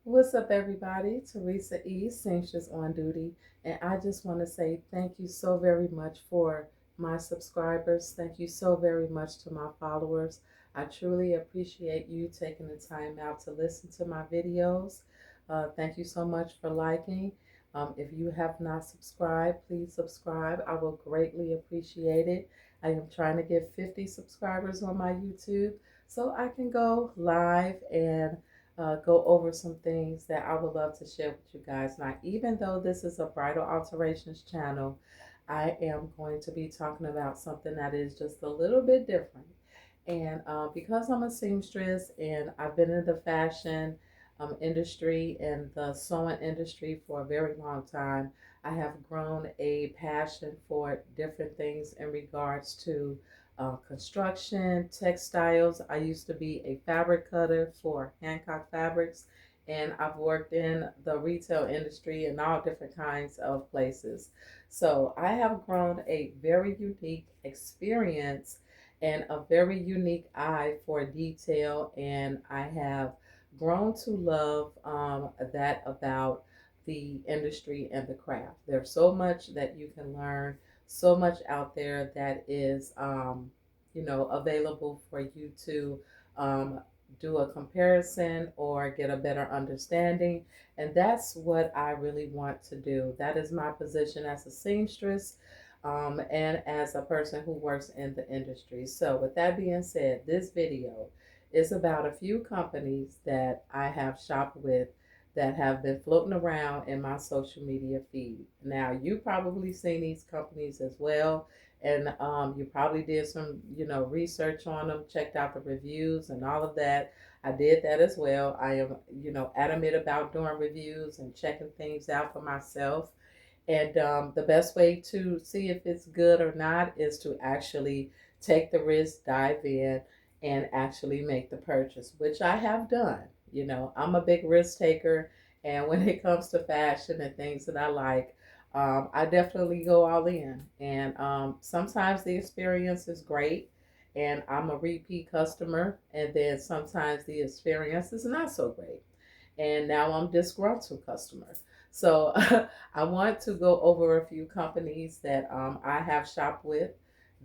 What's up, everybody? Teresa E. Seamstress on duty, and I just want to say thank you so very much for my subscribers. Thank you so very much to my followers. I truly appreciate you taking the time out to listen to my videos. Thank you so much for liking. If you have not subscribed, please subscribe. I will greatly appreciate it. I am trying to get 50 subscribers on my YouTube so I can go live and go over some things that I would love to share with you guys. Now, even though this is a bridal alterations channel, I am going to be talking about something that is just a little bit different. And because I'm a seamstress and I've been in the fashion industry and the sewing industry for a very long time, I have grown a passion for different things in regards to construction, textiles. I used to be a fabric cutter for Hancock Fabrics, and I've worked in the retail industry in all different kinds of places. So I have grown a very unique experience and a very unique eye for detail, and I have grown to love that about the industry and the craft. There's so much that you can learn, so much out there that is, available for you to um, do a comparison or get a better understanding. And that's what I really want to do. That is my position as a seamstress and as a person who works in the industry. So, with that being said, this video is about a few companies that I have shopped with that have been floating around in my social media feed. Now, you probably seen these companies as well, and you probably did some, research on them, checked out the reviews and all of that. I did that as well. I am, adamant about doing reviews and checking things out for myself. And the best way to see if it's good or not is to actually take the risk, dive in, and actually make the purchase, which I have done. I'm a big risk taker, and when it comes to fashion and things that I like, I definitely go all in. And sometimes the experience is great, and I'm a repeat customer, and then sometimes the experience is not so great and now I'm disgruntled customer. So I want to go over a few companies that I have shopped with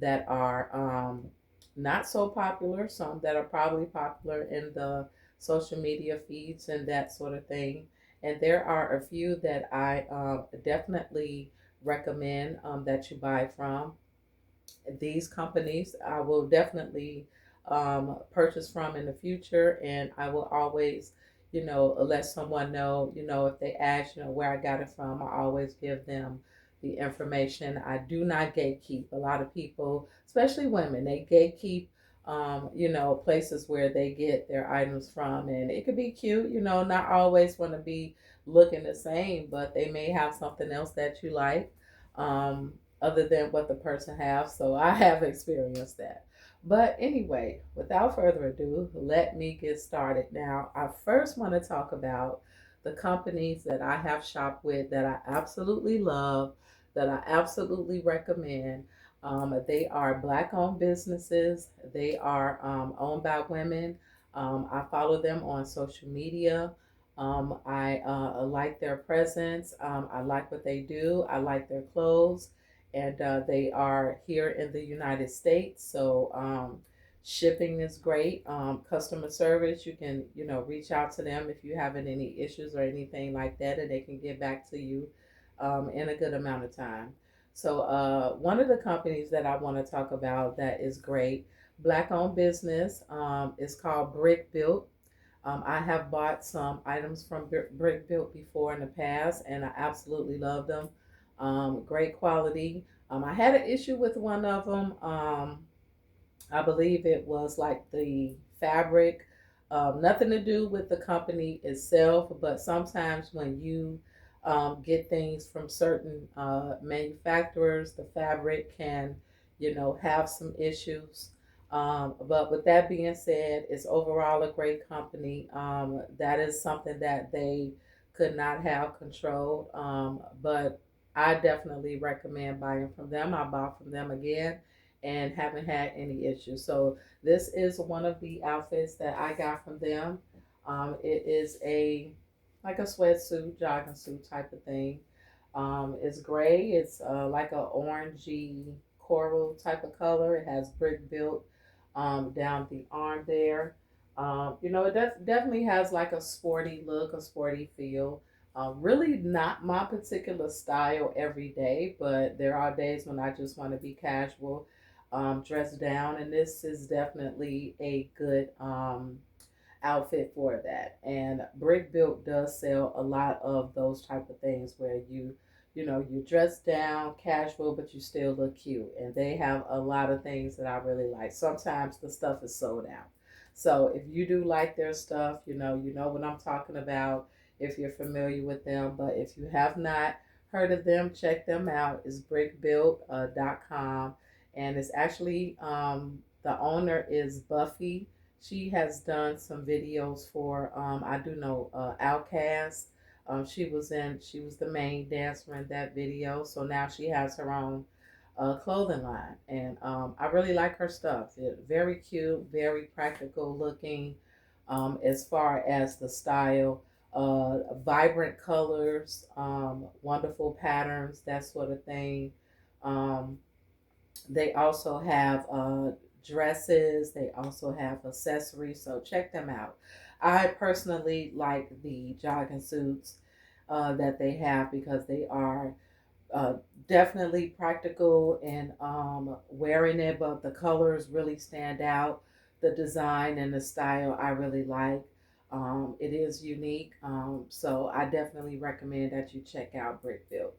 that are not so popular, some that are probably popular in the social media feeds and that sort of thing. And there are a few that I definitely recommend that you buy from. These companies I will definitely purchase from in the future, and I will always, let someone know, if they ask, where I got it from, I always give them the information. I do not gatekeep. A lot of people, especially women, they gatekeep. Places where they get their items from, and it could be cute. Not always want to be looking the same, but they may have something else that you like. Um, Other than what the person has. So I have experienced that. But anyway, without further ado, let me get started. Now, I first want to talk about the companies that I have shopped with that I absolutely love, that I absolutely recommend. They are black owned businesses, they are owned by women. I follow them on social media. I like their presence. I like what they do. I like their clothes, and they are here in the United States. So shipping is great. Customer service, you can reach out to them if you having any issues or anything like that, and they can get back to you in a good amount of time. So one of the companies that I want to talk about that is great, black owned business, is called Brick Built. I have bought some items from Brick Built before in the past, and I absolutely love them. Great quality. I had an issue with one of them. I believe it was like the fabric. Nothing to do with the company itself, but sometimes when you get things from certain manufacturers, the fabric can, have some issues. But with that being said, it's overall a great company. That is something that they could not have controlled. But I definitely recommend buying from them. I bought from them again and haven't had any issues. So this is one of the outfits that I got from them. It is a like a sweatsuit, jogging suit type of thing. It's gray. It's like a orangey coral type of color. It has brick built down the arm there. It definitely has like a sporty look, a sporty feel. Really not my particular style every day, but there are days when I just want to be casual, dressed down, and this is definitely a good outfit for that. And Brick Built does sell a lot of those type of things where you dress down, casual, but you still look cute. And they have a lot of things that I really like. Sometimes the stuff is sold out. So if you do like their stuff, you know what I'm talking about if you're familiar with them. But if you have not heard of them, check them out. It's brickbuilt.com. And it's actually, the owner is Buffy. She has done some videos for, I do know, Outkast. She was the main dancer in that video. So now she has her own clothing line, and I really like her stuff. Very cute, very practical looking, as far as the style. Vibrant colors, wonderful patterns, that sort of thing. Um, they also have dresses. They also have accessories. So check them out. I personally like the jogging suits that they have because they are uh, definitely practical and wearing it, but the colors really stand out. The design and the style I really like. It is unique, so I definitely recommend that you check out Brick Built.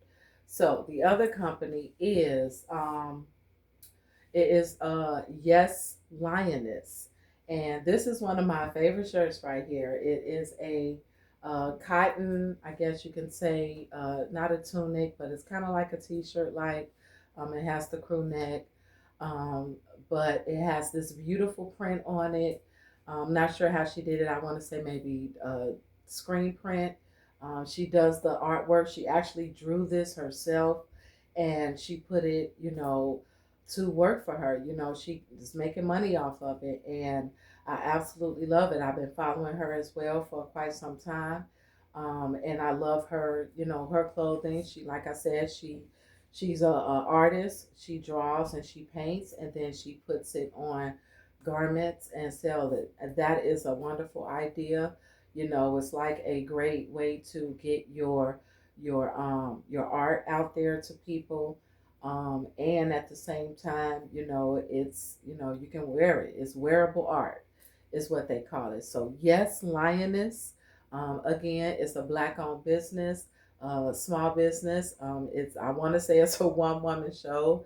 So the other company is Yes Lioness. And this is one of my favorite shirts right here. It is a cotton, I guess you can say, not a tunic, but it's kind of like a t-shirt like. It has the crew neck, um, but it has this beautiful print on it. I'm not sure how she did it. I want to say maybe screen print. She does the artwork. She actually drew this herself, and she put it, to work for her. She is making money off of it, and I absolutely love it. I've been following her as well for quite some time, and I love her. Her clothing. She, like I said, she's a artist. She draws and she paints, and then she puts it on garments and sells it. And that is a wonderful idea. It's like a great way to get your art out there to people, and at the same time, you can wear it. It's wearable art, is what they call it. So Yes Lioness, again, it's a black-owned business, small business. It's I want to say it's a one-woman show.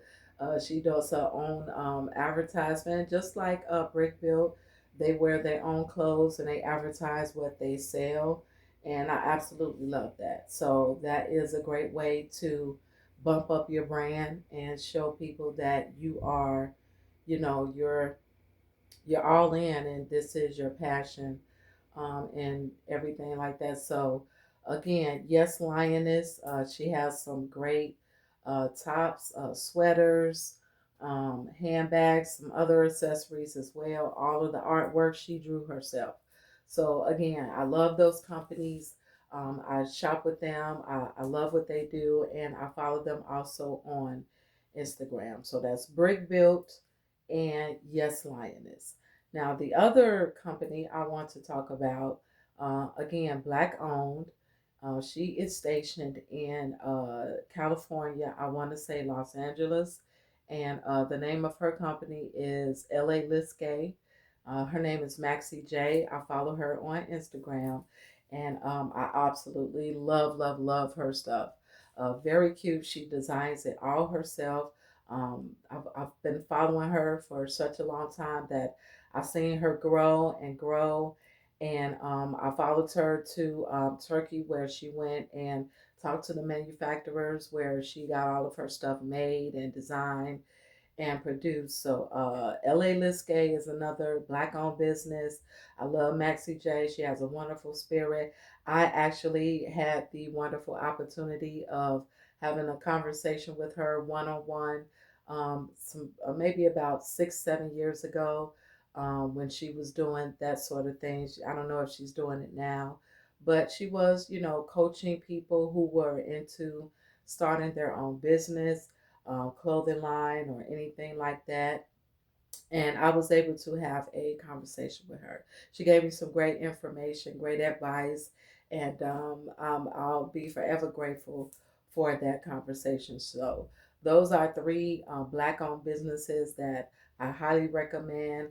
She does her own advertisement, just like Brick Built. They wear their own clothes and they advertise what they sell, and I absolutely love that. So that is a great way to bump up your brand and show people that you are, you're all in and this is your passion, and everything like that. So again, Yes Lioness, she has some great tops, sweaters, handbags, some other accessories as well. All of the artwork she drew herself. So again, I love those companies. I shop with them. I love what they do, and I follow them also on Instagram. So that's Brick Built and Yes Lioness. Now, the other company I want to talk about, again, black owned. She is stationed in California, I want to say Los Angeles, and the name of her company is LA Liskay. Her name is Maxie J. I follow her on Instagram, and I absolutely love, love, love her stuff. Very cute. She designs it all herself. I've been following her for such a long time that I've seen her grow and grow. And I followed her to Turkey, where she went and talked to the manufacturers where she got all of her stuff made and designed and produced. So LA Liskay is another black owned business. I love Maxie J. She has a wonderful spirit. I actually had the wonderful opportunity of having a conversation with her one on one, some maybe about 6, 7 years ago, when she was doing that sort of thing. I don't know if she's doing it now, but she was, coaching people who were into starting their own business, clothing line, or anything like that. And I was able to have a conversation with her. She gave me some great information, great advice, and I'll be forever grateful for that conversation. So, those are three Black owned businesses that I highly recommend.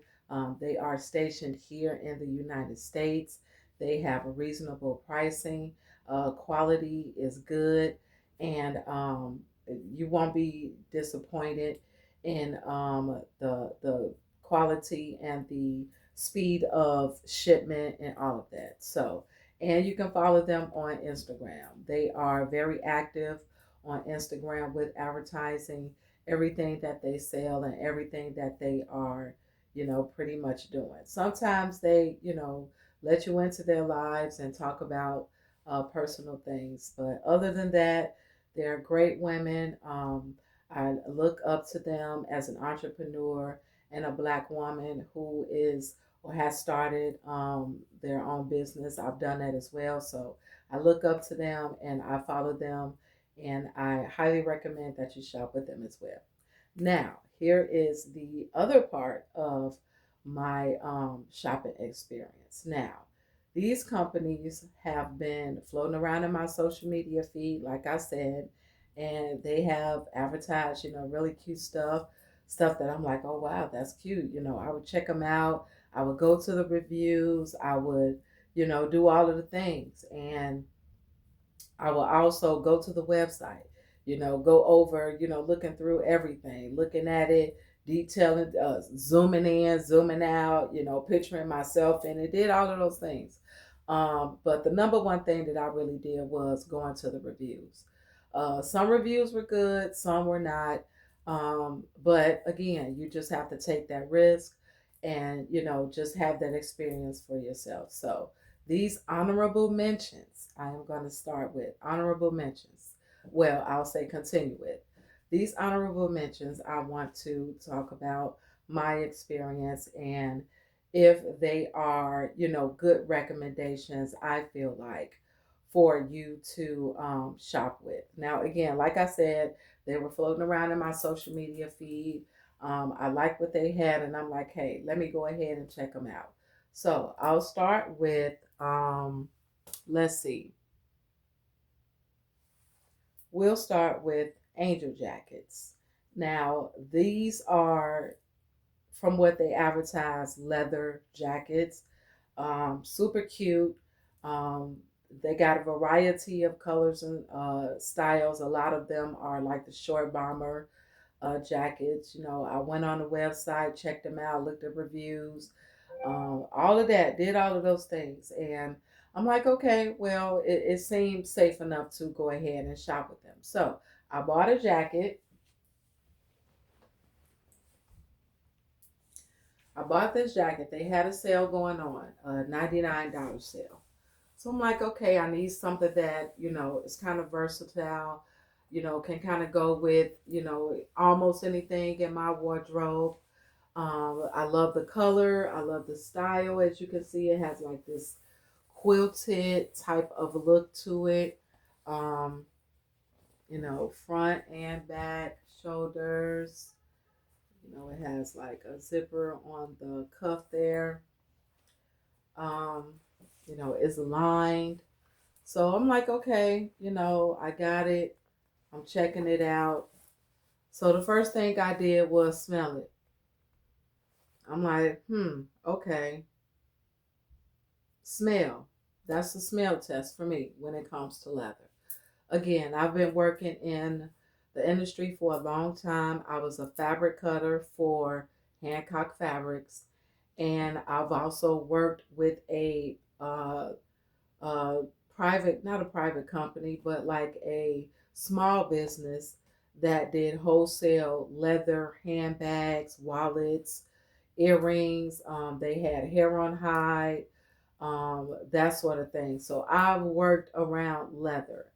They are stationed here in the United States. They have a reasonable pricing, quality is good, and you won't be disappointed in the quality and the speed of shipment and all of that. So, and you can follow them on Instagram. They are very active on Instagram with advertising everything that they sell and everything that they are, pretty much doing. Sometimes they, let you into their lives and talk about personal things, but other than that, they're great women. I look up to them as an entrepreneur and a Black woman who is or has started their own business. I've done that as well. So I look up to them and I follow them, and I highly recommend that you shop with them as well. Now, here is the other part of my shopping experience. Now, these companies have been floating around in my social media feed, like I said, and they have advertised, really cute stuff that I'm like, oh wow, that's cute. I would check them out. I would go to the reviews. I would, do all of the things, and I will also go to the website, go over, looking through everything, looking at it, detailing, zooming in, zooming out, picturing myself in it, did all of those things. But the number one thing that I really did was going to the reviews. Some reviews were good, some were not. But again, you just have to take that risk and, just have that experience for yourself. So, these honorable mentions, I am going to start with honorable mentions. Well, I'll say continue with. These honorable mentions, I want to talk about my experience and if they are, good recommendations, I feel like, for you to shop with. Now, again, like I said, they were floating around in my social media feed. I liked what they had, and I'm like, hey, let me go ahead and check them out. So I'll start with, let's see, we'll start with Angel Jackets. Now, these are, from what they advertise, leather jackets, super cute. Um, they got a variety of colors and styles. A lot of them are like the short bomber jackets. I went on the website, checked them out, looked at reviews, all of that, did all of those things. And I'm like, okay, well, it seemed safe enough to go ahead and shop with them. So I bought a jacket. I bought this jacket. They had a sale going on, a $99 sale. So I'm like, okay, I need something that, is kind of versatile, can kind of go with, almost anything in my wardrobe. I love the color. I love the style. As you can see, it has like this quilted type of look to it. Um, front and back, shoulders. It has like a zipper on the cuff there. Um, it's lined. So I'm like, okay, I got it. I'm checking it out. So the first thing I did was smell it. I'm like, okay, smell. That's the smell test for me when it comes to leather. Again, I've been working in the industry for a long time. I was a fabric cutter for Hancock Fabrics, and I've also worked with a uh, private, not a private company, but like a small business that did wholesale leather handbags, wallets, earrings. They had hair on hide, that sort of thing. So I've worked around leather.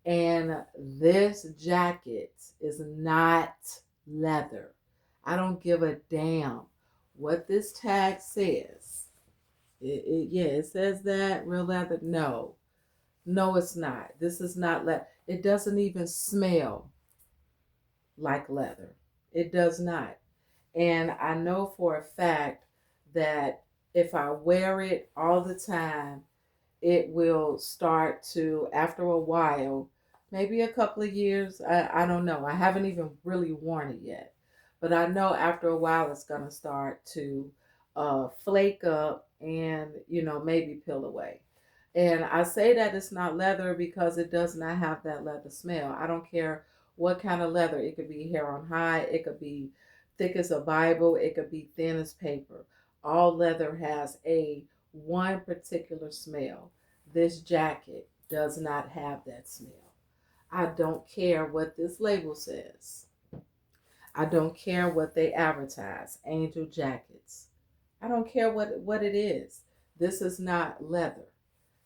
And this jacket is not leather. I don't give a damn what this tag says. Yeah, it says that real leather. No, no, it's not. This is not leather. It doesn't even smell like leather. It does not. And I know for a fact that if I wear it all the time, it will start to, after a while, maybe a couple of years. I don't know. I haven't even really worn it yet. But I know after a while it's going to start to flake up and, maybe peel away. And I say that it's not leather because it does not have that leather smell. I don't care what kind of leather. It could be hair on high, it could be thick as a Bible, it could be thin as paper. All leather has a one particular smell. This jacket does not have that smell. I don't care what this label says. I don't care what they advertise. Angel jackets. I don't care what it is. This is not leather.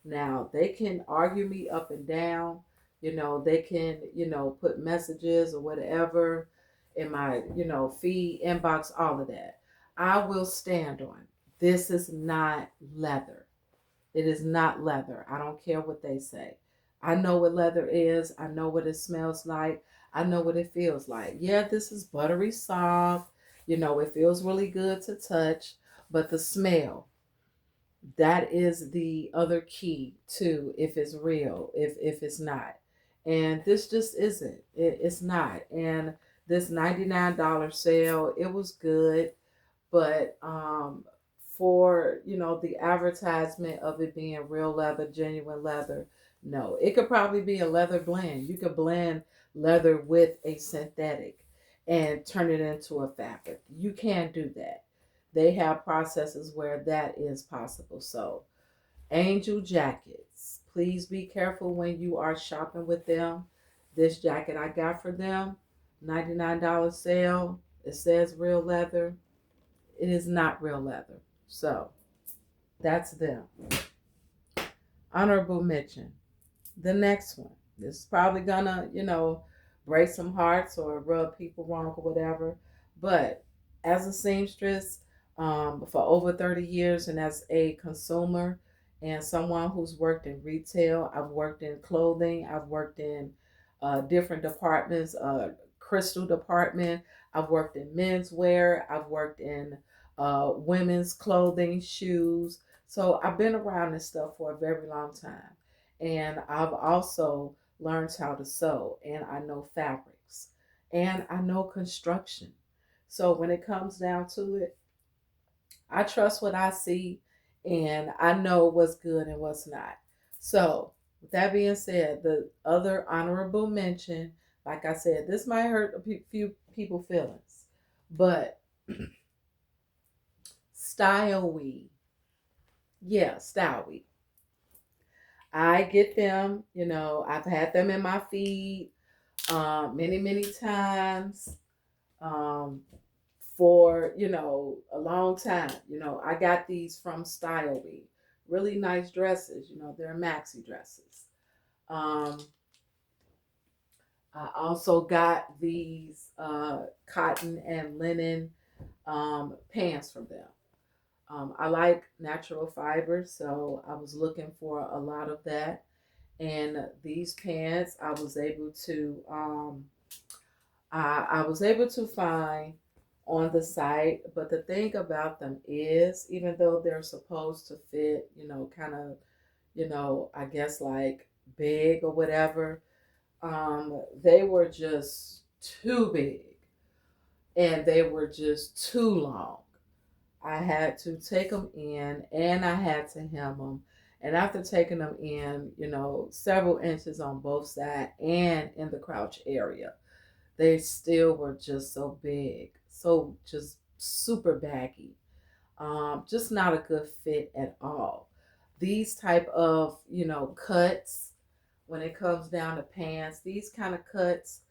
Now, they can argue me up and down. They can, put messages or whatever in my, feed, inbox, all of that. I will stand on. This is not leather. It is not leather. I don't care what they say. I know what leather is. I know what it smells like. I know what it feels like. Yeah, this is buttery soft. It feels really good to touch, but the smell, that is the other key to if it's real, if it's not. And this just isn't. It's not. And this $99 sale, it was good, but for the advertisement of it being real leather, genuine leather, no. It could probably be a leather blend. You could blend leather with a synthetic and turn it into a fabric. You can't do that. They have processes where that is possible. So Angel jackets, please be careful when you are shopping with them. This jacket I got for them, $99 sale, it says real leather. It is not real leather. So that's them. Honorable mention. The next one. This is probably gonna, break some hearts or rub people wrong or whatever. But as a seamstress, for over 30 years and as a consumer and someone who's worked in retail, I've worked in clothing, I've worked in different departments, crystal department, I've worked in menswear, I've worked in women's clothing, shoes. So I've been around this stuff for a very long time. And I've also learned how to sew, and I know fabrics, and I know construction. So when it comes down to it, I trust what I see, and I know what's good and what's not. So, with that being said, the other honorable mention, like I said, this might hurt a few people' feelings, but Style Weave. Yeah, Style Weave. I get them, I've had them in my feed many, many times um, for, a long time. I got these from Style Weave. Really nice dresses, they're maxi dresses. Um, I also got these cotton and linen pants from them. I like natural fibers, so I was looking for a lot of that. And these pants, I was able to find on the site. But the thing about them is, even though they're supposed to fit, kind of, I guess like big or whatever, they were just too big and they were just too long. I had to take them in and I had to hem them. And after taking them in, several inches on both sides and in the crotch area, they still were just so big, so just super baggy. Just not a good fit at all. These type of, cuts when it comes down to pants, these cuts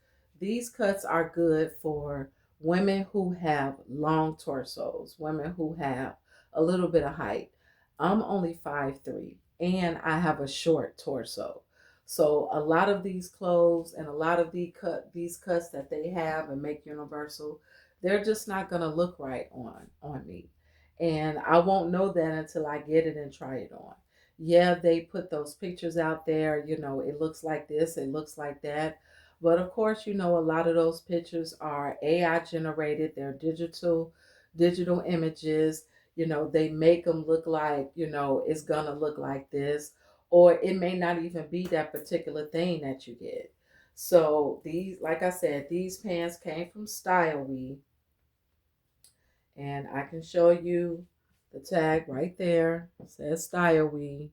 are good for women who have long torsos, women who have a little bit of height. I'm only 5'3" and I have a short torso. So a lot of these clothes and a lot of these cuts that they have and make universal, they're just not gonna look right on me. And I won't know that until I get it and try it on. Yeah, they put those pictures out there, it looks like this, it looks like that. But of course, a lot of those pictures are AI generated, they're digital images. They make them look like, it's gonna look like this, or it may not even be that particular thing that you get. So these, like I said, these pants came from Style We, and I can show you the tag right there. It says Style We.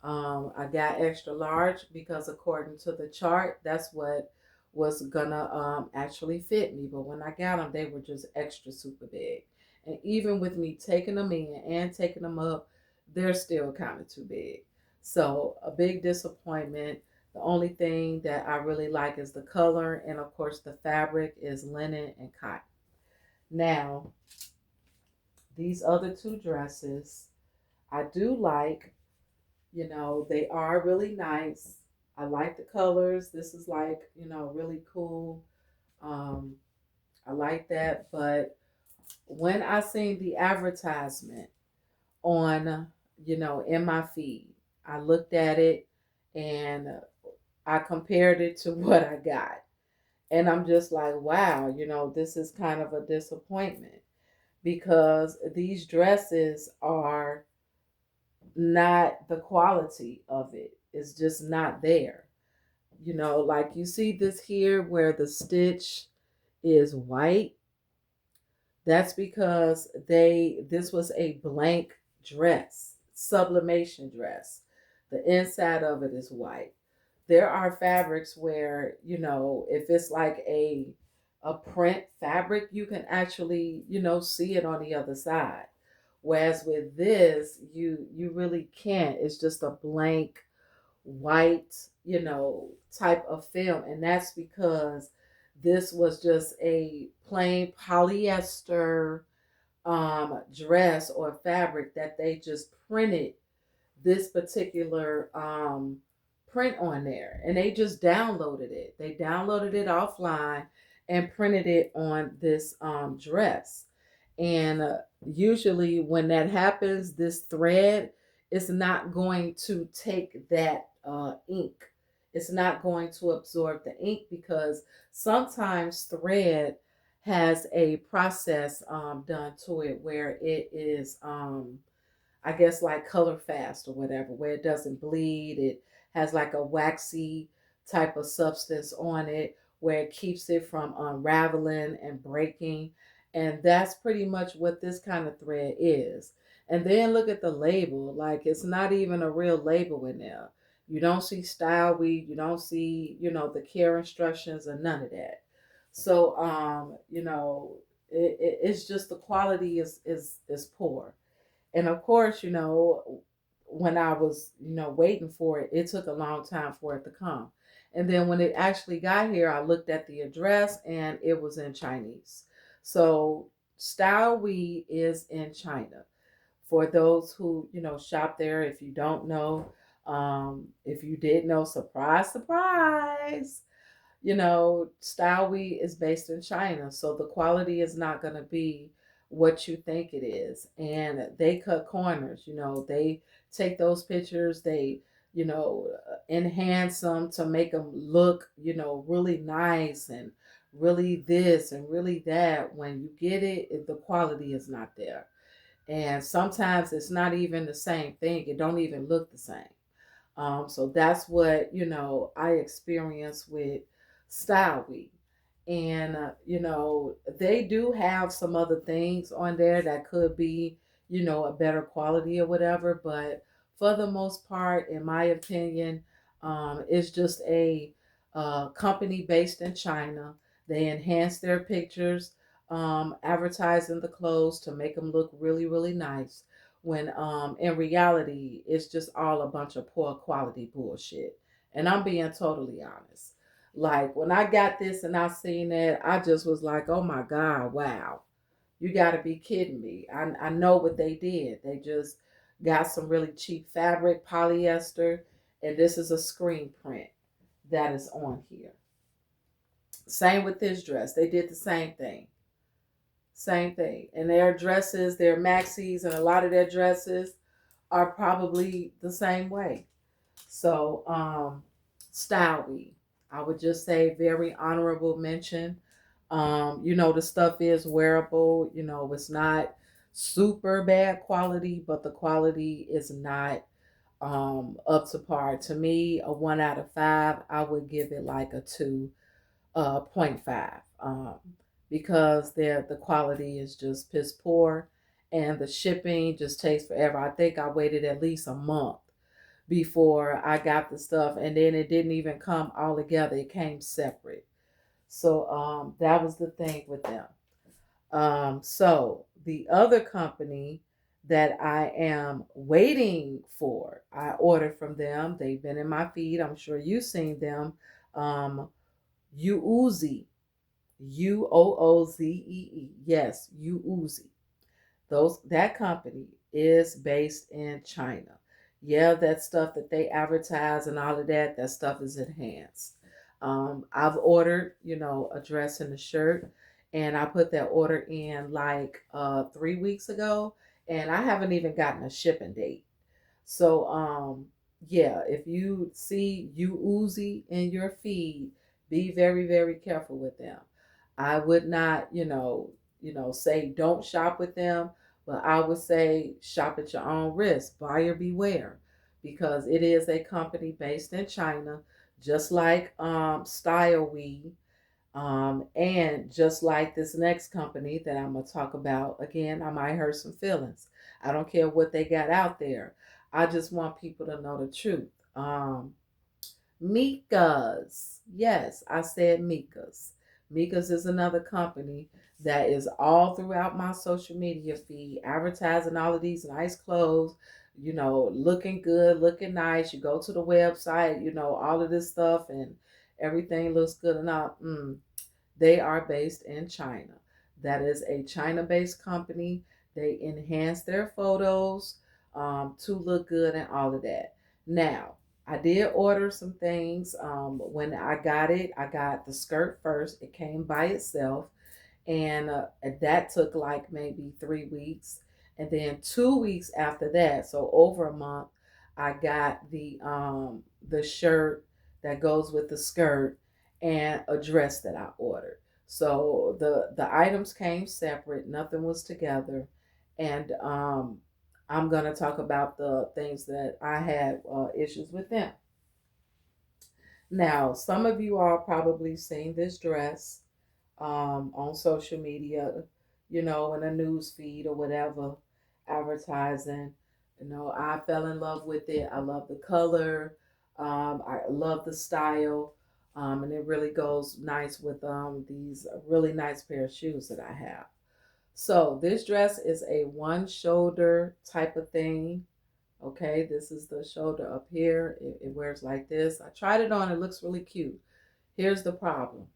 I got extra large because according to the chart, that's what was gonna actually fit me. But when I got them, they were just extra super big. And even with me taking them in and taking them up, they're still kind of too big. So a big disappointment. The only thing that I really like is the color, and of course the fabric is linen and cotton. Now, these other two dresses, I do like. They are really nice. I like the colors. This is like, really cool. Um, I like that. But when I seen the advertisement on, in my feed, I looked at it and I compared it to what I got. And I'm just like, wow, this is kind of a disappointment because these dresses are not, the quality of it is just not there. Like you see this here where the stitch is white. That's because this was a blank dress, sublimation dress. The inside of it is white. There are fabrics where, if it's like a print fabric, you can actually, see it on the other side. Whereas with this, you really can't. It's just a blank white, type of film. And that's because this was just a plain polyester dress or fabric that they just printed this particular print on there, and they just downloaded it. They downloaded it offline and printed it on this dress. And usually, when that happens, this thread is not going to take that ink. It's not going to absorb the ink because sometimes thread has a process done to it where it is I guess like color fast or whatever, where it doesn't bleed. It has like a waxy type of substance on it where it keeps it from unraveling and breaking. And that's pretty much what this kind of thread is. And then look at the label. Like it's not even a real label in there. You don't see style weed, you don't see, the care instructions or none of that. So it's just the quality is poor. And of course, when I was, waiting for it, it took a long time for it to come. And then when it actually got here, I looked at the address and it was in Chinese. So Style We is in China. For those who, shop there, if you don't know, if you did know, surprise, surprise, Style We is based in China, so the quality is not going to be what you think it is. And they cut corners, they take those pictures, they, enhance them to make them look, really nice and really this and really that. When you get it, the quality is not there. And sometimes it's not even the same thing, it don't even look the same. So that's what, I experienced with Style Week. And, they do have some other things on there that could be, a better quality or whatever. But for the most part, in my opinion, it's just a company based in China. They enhance their pictures, advertising the clothes to make them look really, really nice when in reality it's just all a bunch of poor quality bullshit. And I'm being totally honest. Like when I got this and I seen it, I just was like, oh my God, wow. You gotta be kidding me. I know what they did. They just got some really cheap fabric, polyester, and this is a screen print that is on here. Same with this dress. They did the same thing. Same thing. And their dresses, their maxis, and a lot of their dresses are probably the same way. So, Style Week, I would just say very honorable mention. The stuff is wearable. It's not super bad quality, but the quality is not up to par. To me, a 1 out of 5, I would give it like a 2.5, because the quality is just piss poor, and the shipping just takes forever. I think I waited at least a month before I got the stuff, and then it didn't even come all together. It came separate. So that was the thing with them. So the other company that I am waiting for, I ordered from them. They've been in my feed. I'm sure you've seen them. Um, Uzi, Uoozee. Yes, Uzi. That company is based in China. Yeah, that stuff that they advertise and all of that stuff is enhanced. I've ordered, a dress and a shirt, and I put that order in like 3 weeks ago, and I haven't even gotten a shipping date. So yeah, if you see you Uzi in your feed, be very, very careful with them. I would not, say don't shop with them, but I would say shop at your own risk, buyer beware, because it is a company based in China, just like Style We, and just like this next company that I'm gonna talk about. Again, I might hurt some feelings. I don't care what they got out there. I just want people to know the truth. Mika's. Yes, I said Mika's. Mika's is another company that is all throughout my social media feed, advertising all of these nice clothes, looking good, looking nice. You go to the website, all of this stuff, and everything looks good enough. They are based in China. That is a China based company. They enhance their photos to look good and all of that. Now, I did order some things. When I got it, I got the skirt first. It came by itself, and that took like maybe 3 weeks. And then 2 weeks after that, so over a month, I got the shirt that goes with the skirt and a dress that I ordered. So the items came separate, nothing was together, and I'm gonna talk about the things that I had issues with them. Now, some of you all probably seen this dress on social media, in a news feed or whatever, advertising. I fell in love with it. I love the color. I love the style. And it really goes nice with these really nice pair of shoes that I have. So this dress is a one shoulder type of thing. Okay, this is the shoulder up here. It wears like this. I tried it on. It looks really cute. Here's the problem.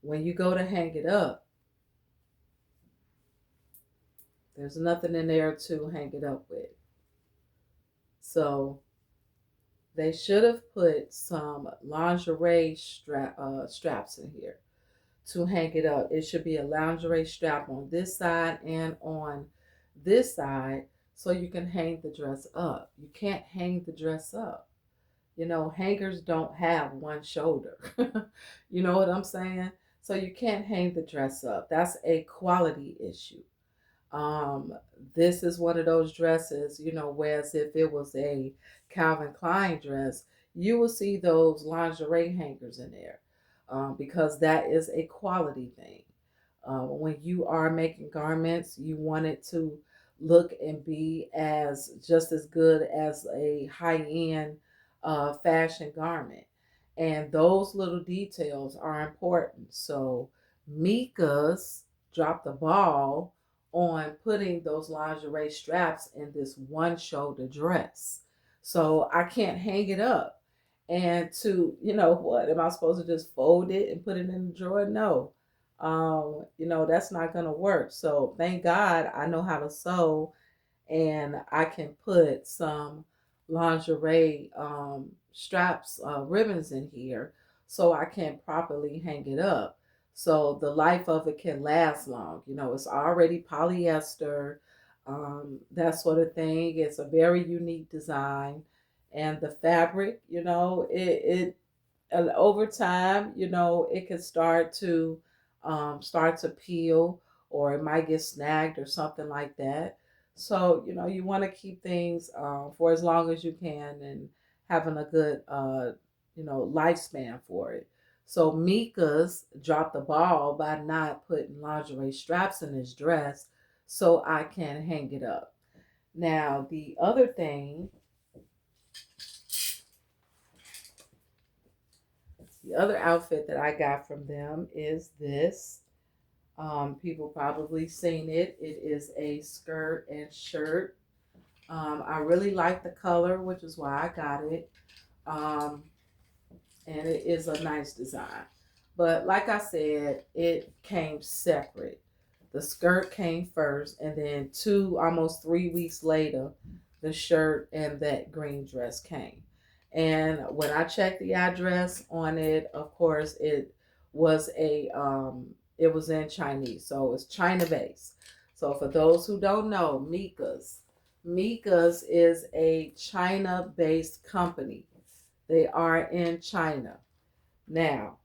When you go to hang it up, there's nothing in there to hang it up with. So they should have put some lingerie straps in here to hang it up. It should be a lingerie strap on this side and on this side, so you can hang the dress up. You can't hang the dress up. Hangers don't have one shoulder. You know what I'm saying? So you can't hang the dress up. That's a quality issue. Um, this is one of those dresses, whereas if it was a Calvin Klein dress, you will see those lingerie hangers in there, because that is a quality thing. When you are making garments, you want it to look and be as just as good as a high end fashion garment. And those little details are important. So Mika's dropped the ball on putting those lingerie straps in this one shoulder dress. So I can't hang it up. And what? Am I supposed to just fold it and put it in the drawer? No. That's not going to work. So thank God I know how to sew, and I can put some lingerie straps, ribbons in here so I can properly hang it up. So the life of it can last long. It's already polyester, that sort of thing. It's a very unique design. And the fabric, over time, it can start to peel, or it might get snagged or something like that. So you want to keep things for as long as you can, and having a good lifespan for it. So Mika's dropped the ball by not putting lingerie straps in his dress so I can hang it up. Now the other outfit that I got from them is this. People probably seen it. It is a skirt and shirt. I really like the color, which is why I got it. Um, and it is a nice design. But like I said, it came separate. The skirt came first, and then almost 3 weeks later, the shirt and that green dress came. And when I checked the address on it, of course, was it was in Chinese, so it's China based. So for those who don't know, Mika's is a China based company. They are in China. Now,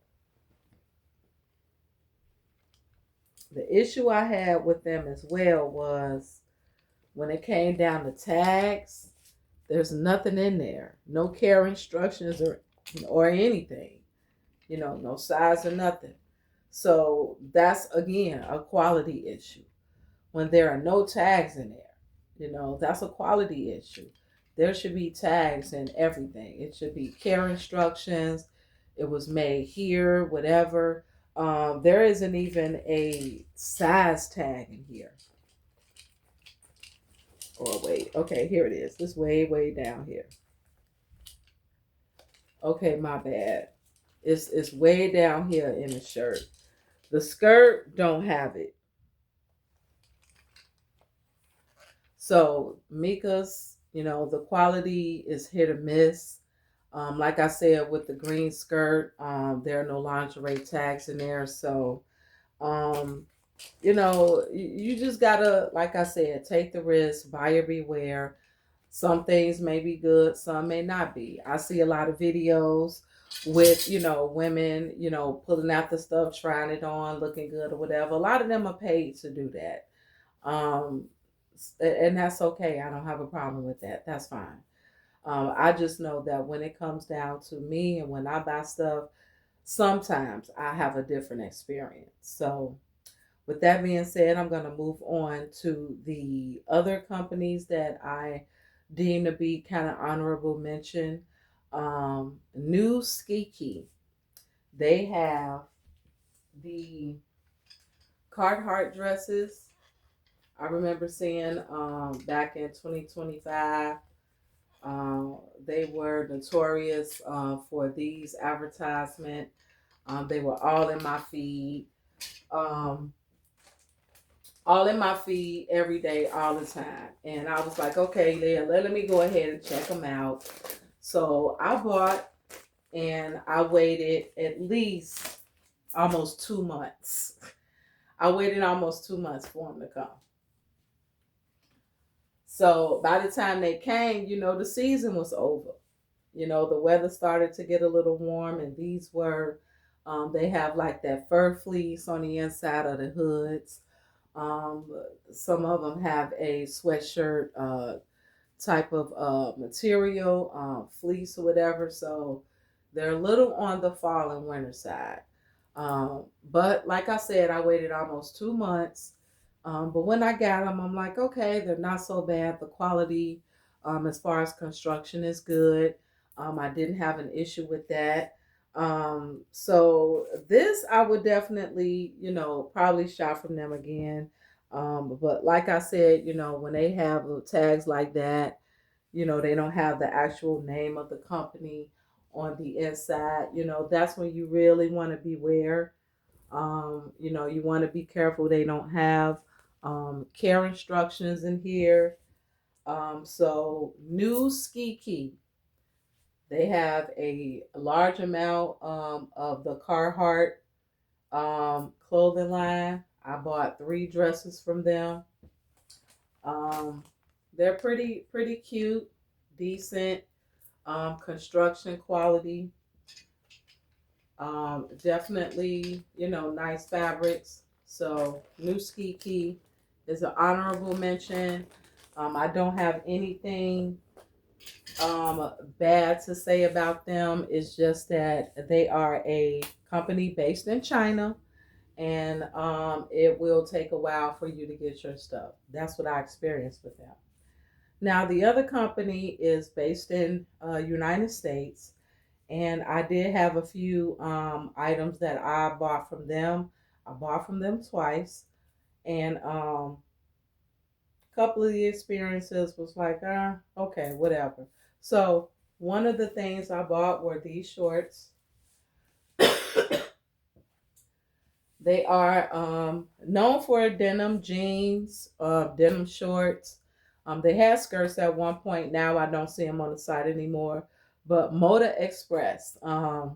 the issue I had with them as well was when it came down to tags, there's nothing in there. No care instructions or anything. No size or nothing. So that's again a quality issue. When there are no tags in there, that's a quality issue. There should be tags in everything. It should be care instructions. It was made here, whatever. There isn't even a size tag in here. Oh wait, okay, here it is. This way down here. Okay, my bad. It's way down here in the shirt. The skirt don't have it. So Mika's, the quality is hit or miss. Like I said, with the green skirt, there are no lingerie tags in there. So, um, you just gotta, like I said, take the risk, buyer beware. Some things may be good, some may not be. I see a lot of videos with, women, pulling out the stuff, trying it on, looking good or whatever. A lot of them are paid to do that. Um, and that's okay. I don't have a problem with that. That's fine. I just know that when it comes down to me and when I buy stuff, sometimes I have a different experience. So, with that being said, I'm going to move on to the other companies that I deem to be kind of honorable mention. New Skiki, they have the Carhartt dresses. I remember seeing back in 2025. They were notorious for these advertisement. They were um, all in my feed every day, all the time. And I was like, okay, let me go ahead and check them out. So I bought, and I waited at least almost 2 months. I waited almost 2 months for them to come. So by the time they came, the season was over. The weather started to get a little warm, and they have like that fur fleece on the inside of the hoods. Um, some of them have a sweatshirt type of material, fleece or whatever. So they're a little on the fall and winter side. But like I said, I waited almost 2 months. But when I got them, I'm like, okay, they're not so bad. The quality, as far as construction, is good. I didn't have an issue with that. So this I would definitely, probably shop from them again. But like I said, when they have tags like that, they don't have the actual name of the company on the inside. That's when you really want to beware. You want to be careful they don't have care instructions in here. So new ski key, they have a large amount of the Carhartt clothing line. I bought 3 dresses from them. Um, they're pretty cute, decent, construction quality. Definitely, nice fabrics. So New Ski Key is an honorable mention. I don't have anything bad to say about them. It's just that they are a company based in China, and it will take a while for you to get your stuff. That's what I experienced with them. Now the other company is based in United States, and I did have a few items that I bought from them. I bought from them twice, and a couple of the experiences was like, okay, whatever. So one of the things I bought were these shorts. They are known for denim jeans, denim shorts. They had skirts at one point. Now I don't see them on the site anymore. But Moda Express, I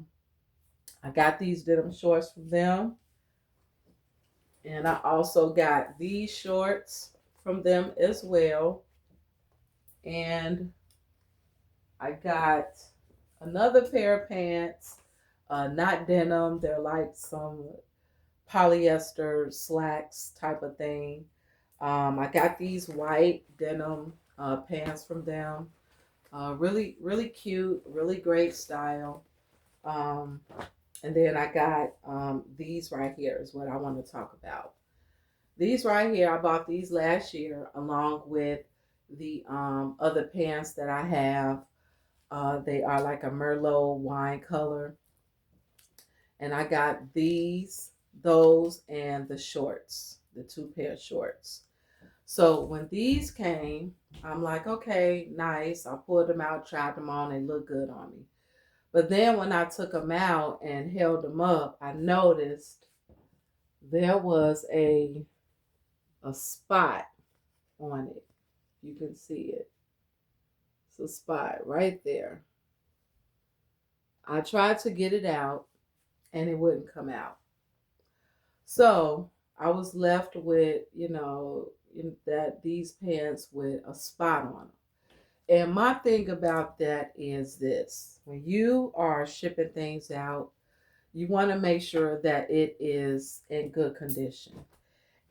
got these denim shorts from them. And I also got these shorts from them as well. And I got another pair of pants, not denim. They're like some polyester slacks type of thing. I got these white denim pants from them. Really, really cute, really great style. Um, and then I got these right here is what I want to talk about. These right here, I bought these last year along with the other pants that I have. They are like a Merlot wine color. And I got those, and the shorts, the 2 pair of shorts. So when these came, I'm like, okay, nice. I pulled them out, tried them on, they look good on me. But then when I took them out and held them up, I noticed there was a spot on it. You can see it. It's a spot right there. I tried to get it out and it wouldn't come out. So I was left with, that these pants with a spot on them. And my thing about that is this: when you are shipping things out, you want to make sure that it is in good condition.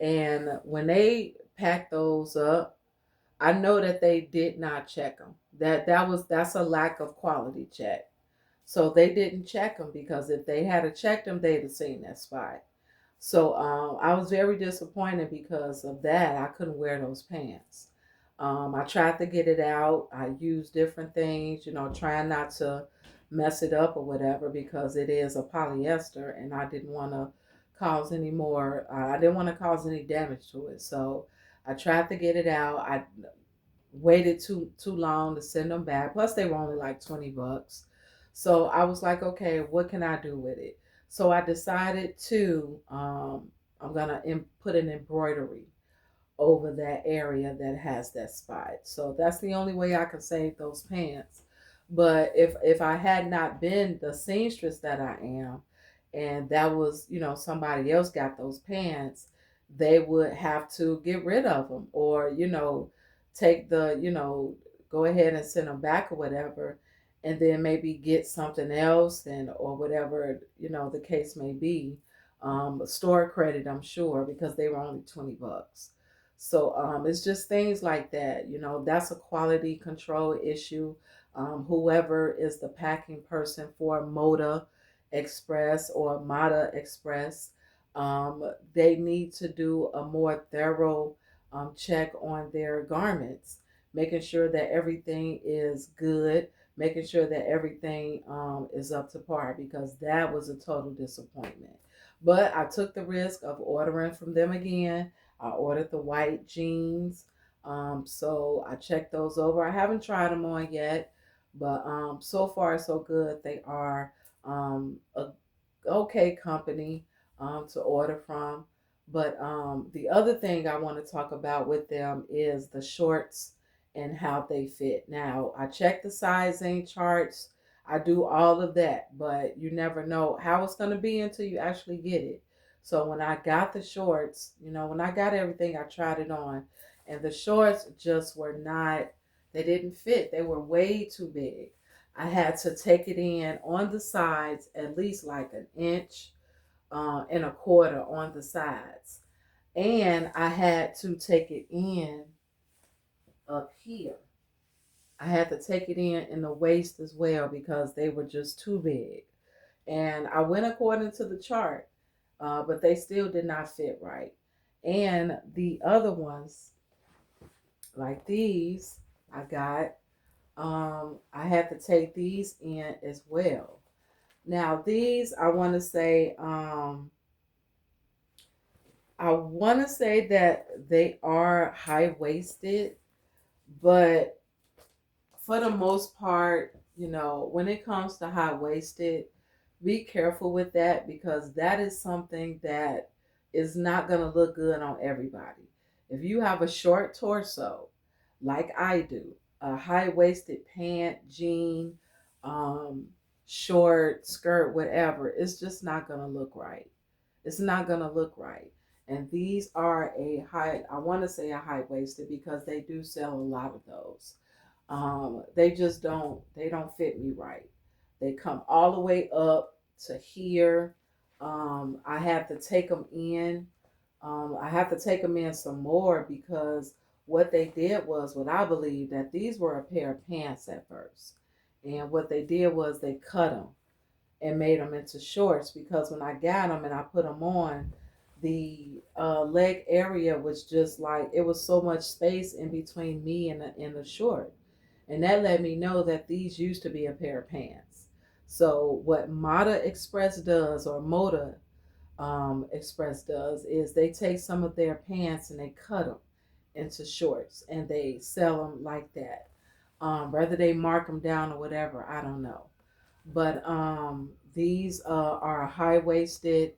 And when they pack those up, I know that they did not check them. That's a lack of quality check. So they didn't check them, because if they had checked them, they'd have seen that spot. So I was very disappointed because of that. I couldn't wear those pants. I tried to get it out. I used different things, trying not to mess it up or whatever, because it is a polyester and I didn't want to cause any more, I didn't want to cause any damage to it. So I tried to get it out. I waited too long to send them back. Plus they were only like $20. So I was like, okay, what can I do with it? So I decided to I'm gonna put an embroidery over that area that has that spot. So that's the only way I can save those pants. But if I had not been the seamstress that I am, and that was, somebody else got those pants, they would have to get rid of them, or take the, go ahead and send them back or whatever, and then maybe get something else, and or whatever, the case may be. Store credit, I'm sure, because they were only $20. So it's just things like that. That's a quality control issue. Whoever is the packing person for Moda Express or Mata Express, they need to do a more thorough check on their garments, making sure that everything is good, making sure that everything is up to par, because that was a total disappointment. But I took the risk of ordering from them again. I ordered the white jeans. So I checked those over. I haven't tried them on yet, but so far so good. They are a okay company to order from. But the other thing I want to talk about with them is the shorts and how they fit. Now, I check the sizing charts. I do all of that, but you never know how it's going to be until you actually get it. So when I got the shorts, when I got everything, I tried it on, and the shorts just were not, they didn't fit. They were way too big. I had to take it in on the sides, at least like an inch and a quarter on the sides. And I had to take it in up here. I had to take it in the waist as well because they were just too big. And I went according to the chart, but they still did not fit right. And the other ones, like these, I had to take these in as well. Now, these, I want to say that they are high waisted, but for the most part, when it comes to high waisted, be careful with that because that is something that is not going to look good on everybody. If you have a short torso, like I do, a high waisted pant, jean, um, short skirt, whatever, it's just not going to look right. It's not going to look right. And these are I want to say a high waisted because they do sell a lot of those. They don't fit me right. They come all the way up to here. I have to take them in. I have to take them in some more because what they did was what I believe that these were a pair of pants at first. And what they did was they cut them and made them into shorts because when I got them and I put them on, the leg area was just like it was so much space in between me and the short, and that let me know that these used to be a pair of pants. So what Moda Express does, or Moda Express does, is they take some of their pants and they cut them into shorts and they sell them like that. Whether they mark them down or whatever, I don't know. But these are high waisted.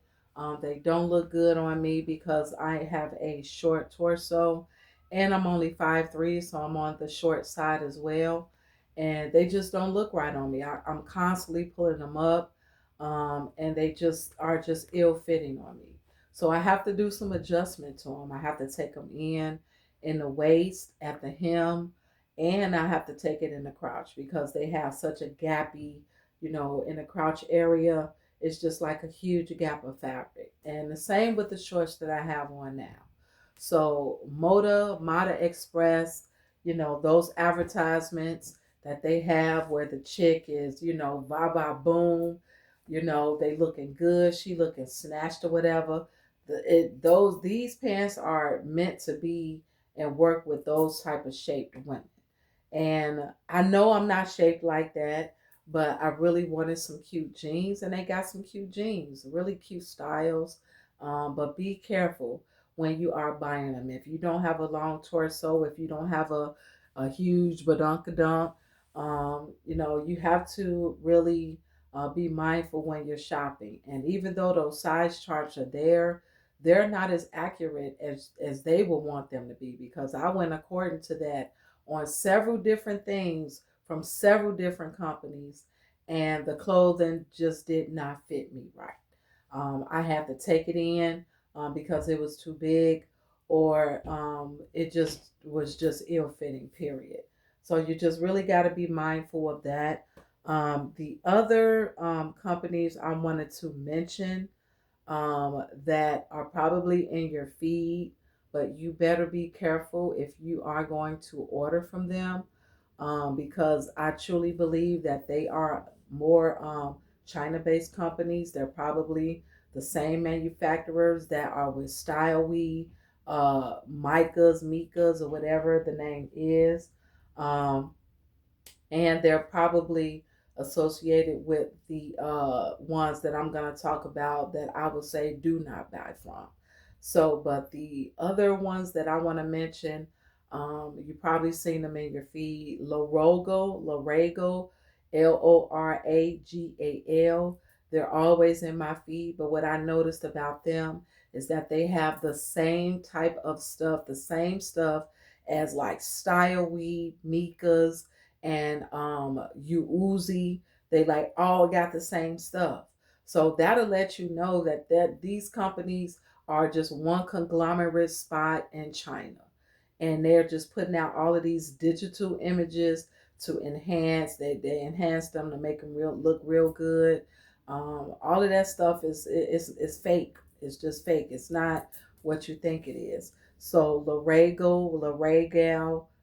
They don't look good on me because I have a short torso and I'm only 5'3", so I'm on the short side as well. And they just don't look right on me. I'm constantly pulling them up, and they just are just ill fitting on me. So I have to do some adjustment to them. I have to take them in the waist, at the hem, and I have to take it in the crotch because they have such a gappy, in the crotch area. It's just like a huge gap of fabric. And the same with the shorts that I have on now. So Moda Express, those advertisements that they have where the chick is, ba ba boom, they looking good, she looking snatched or whatever. These pants are meant to be and work with those type of shaped women. And I know I'm not shaped like that, but I really wanted some cute jeans, and they got some cute jeans, really cute styles. But be careful when you are buying them. If you don't have a long torso, if you don't have a huge badunkadunk, you have to really be mindful when you're shopping. And even though those size charts are there, they're not as accurate as they will want them to be because I went according to that on several different things from several different companies, and the clothing just did not fit me right. I had to take it in because it was too big, or it just was just ill fitting, period. So you just really got to be mindful of that. The other companies I wanted to mention that are probably in your feed, but you better be careful if you are going to order from them, because I truly believe that they are more China based companies. They're probably the same manufacturers that are with Style We, Mikas, or whatever the name is. Um, and they're probably associated with the ones that I'm going to talk about that I would say do not buy from. So, but the other ones that I want to mention, you probably seen them in your feed. Lorrago, Loragal. They're always in my feed. But what I noticed about them is that they have the same type of stuff, the same stuff as like Style Weed, Mika's, and Uzi. They like all got the same stuff. So that'll let you know that these companies are just one conglomerate spot in China. And they're just putting out all of these digital images to enhance. They enhance them to make them look real good. All of that stuff is fake. It's just fake. It's not what you think it is. So Larago,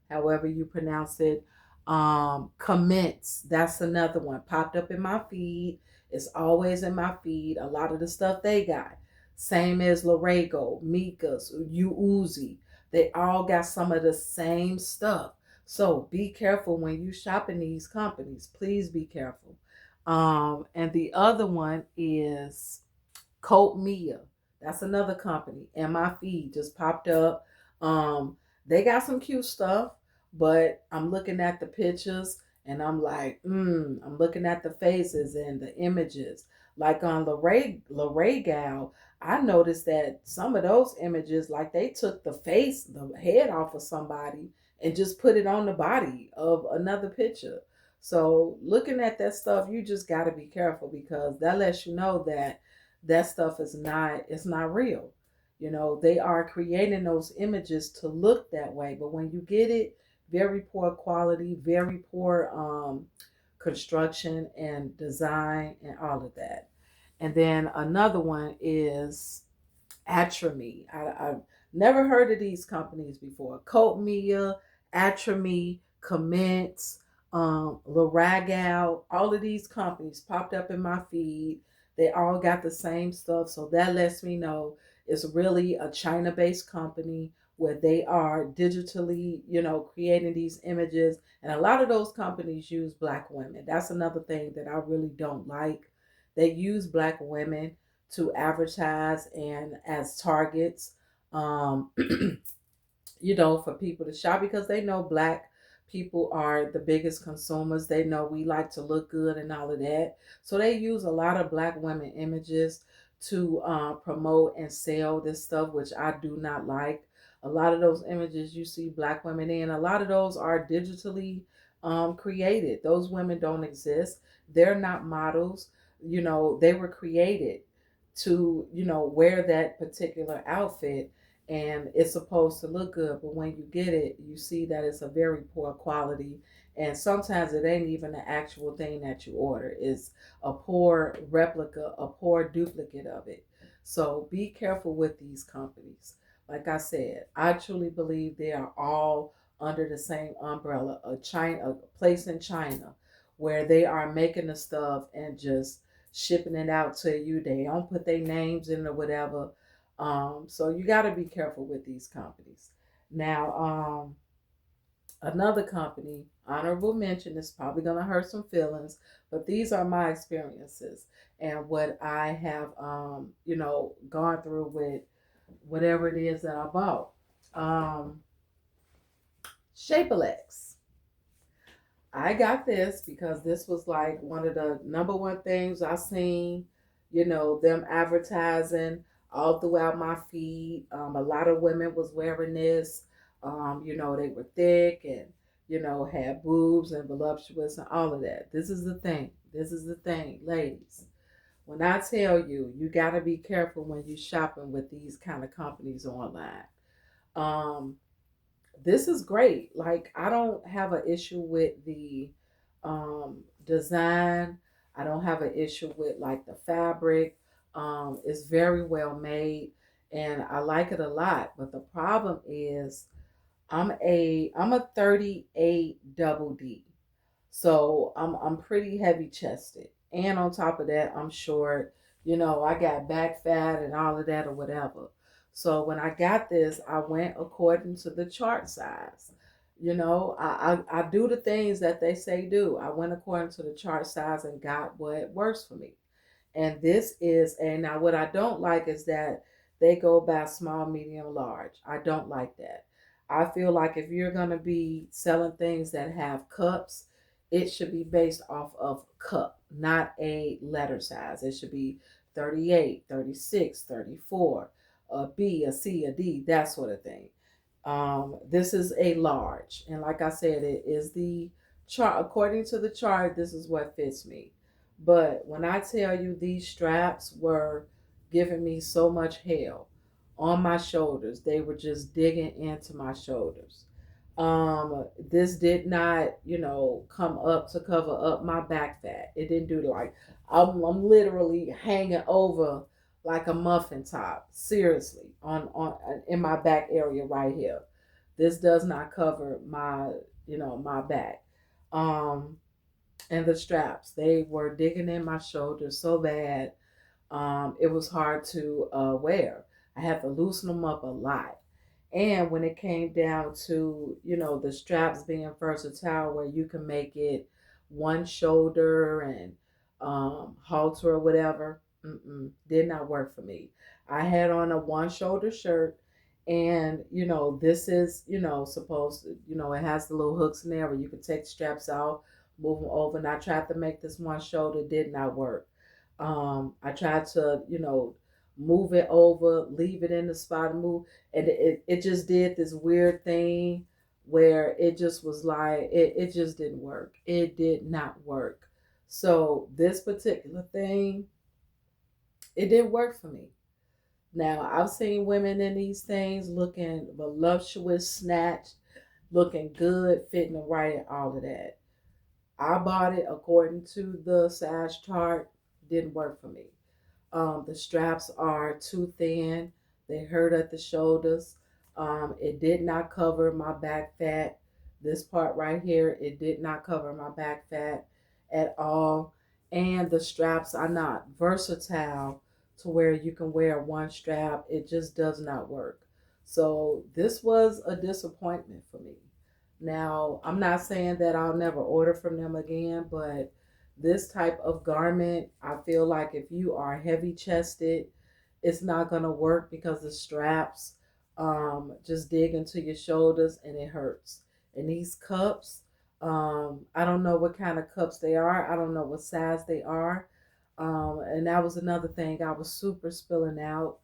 however you pronounce it, Commence. That's another one. Popped up in my feed. It's always in my feed. A lot of the stuff they got. Same as Larago, Mika's, Uzi. They all got some of the same stuff. So be careful when you shop in these companies. Please be careful. And the other one is Coat Mia. That's another company. And my feed just popped up. They got some cute stuff, but I'm looking at the pictures and I'm like, I'm looking at the faces and the images. Like on Lorraine Gal, I noticed that some of those images, like they took the head off of somebody and just put it on the body of another picture. So looking at that stuff, you just got to be careful because that lets you know that stuff is not, it's not real. You know, they are creating those images to look that way, but when you get it, very poor quality, very poor construction and design and all of that. And then another one is Atrame. I've never heard of these companies before. Coat Mia, Atrame, Commence, Laragal, all of these companies popped up in my feed. They all got the same stuff. So that lets me know it's really a China based company where they are digitally, creating these images. And a lot of those companies use black women. That's another thing that I really don't like. They use black women to advertise and as targets, um, for people to shop because they know black people are the biggest consumers. They know we like to look good and all of that. So they use a lot of black women images to promote and sell this stuff, which I do not like. A lot of those images you see black women in, a lot of those are digitally created. Those women don't exist. They're not models. They were created to, wear that particular outfit and it's supposed to look good, but when you get it, you see that it's a very poor quality. And sometimes it ain't even the actual thing that you order. It's a poor replica, a poor duplicate of it. So be careful with these companies. Like I said, I truly believe they are all under the same umbrella, a place in China where they are making the stuff and just shipping it out to you. They don't put their names in or whatever. So you got to be careful with these companies. Now, another company, honorable mention, is probably going to hurt some feelings, but these are my experiences and what I have, gone through with whatever it is that I bought. Um, Shapealex. I got this because this was like one of the number one things I seen, them advertising all throughout my feed. A lot of women was wearing this. They were thick and, had boobs and voluptuous and all of that. This is the thing. This is the thing, ladies. When I tell you, you got to be careful when you shopping with these kind of companies online. Um, this is great. Like I don't have an issue with the design. I don't have an issue with like the fabric. It's very well made, and I like it a lot. But the problem is, I'm a 38 double D, so I'm pretty heavy chested, and on top of that, I'm short. I got back fat and all of that or whatever. So when I got this, I went according to the chart size. I do the things that they say do. I went according to the chart size and got what works for me. And this is a now what I don't like is that they go by small, medium, large. I don't like that. I feel like if you're going to be selling things that have cups, it should be based off of cup, not a letter size. It should be 38, 36, 34, a B, a C, a D, that sort of thing. This is a large. And like I said, it is the chart. According to the chart, this is what fits me. But when I tell you these straps were giving me so much hell on my shoulders, they were just digging into my shoulders. This did not, come up to cover up my back fat. It didn't do like I'm literally hanging over like a muffin top, seriously, on in my back area right here. This does not cover my back. Um, and the straps, they were digging in my shoulders so bad. It was hard to wear. I had to loosen them up a lot. And when it came down to, the straps being versatile, where you can make it one shoulder and halter or whatever, did not work for me. I had on a one shoulder shirt, and this is, supposed to, it has the little hooks in there where you can take the straps out, move them over. And I tried to make this one shoulder, did not work. I tried to, move it over, leave it in the spot and move. And it just did this weird thing where it just was like, it just didn't work. It did not work. So this particular thing, it didn't work for me. Now, I've seen women in these things looking voluptuous, snatched, looking good, fitting right, and all of that. I bought it according to the size chart. Didn't work for me. The straps are too thin. They hurt at the shoulders. It did not cover my back fat. This part right here, it did not cover my back fat at all. And the straps are not versatile to where you can wear one strap. It just does not work. So this was a disappointment for me. Now, I'm not saying that I'll never order from them again, but this type of garment, I feel like if you are heavy chested, it's not going to work because the straps just dig into your shoulders and it hurts. And these cups, I don't know what kind of cups they are, I don't know what size they are. And that was another thing. I was super spilling out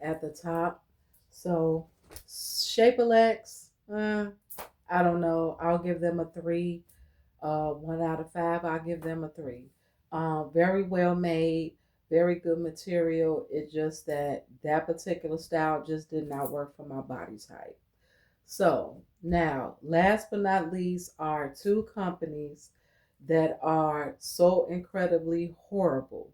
at the top. So, Shapealex, I don't know. I'll give them a 3. 1 out of 5, I'll give them a 3. Very well made, very good material. It's just that particular style just did not work for my body type. So now, last but not least, are two companies that are so incredibly horrible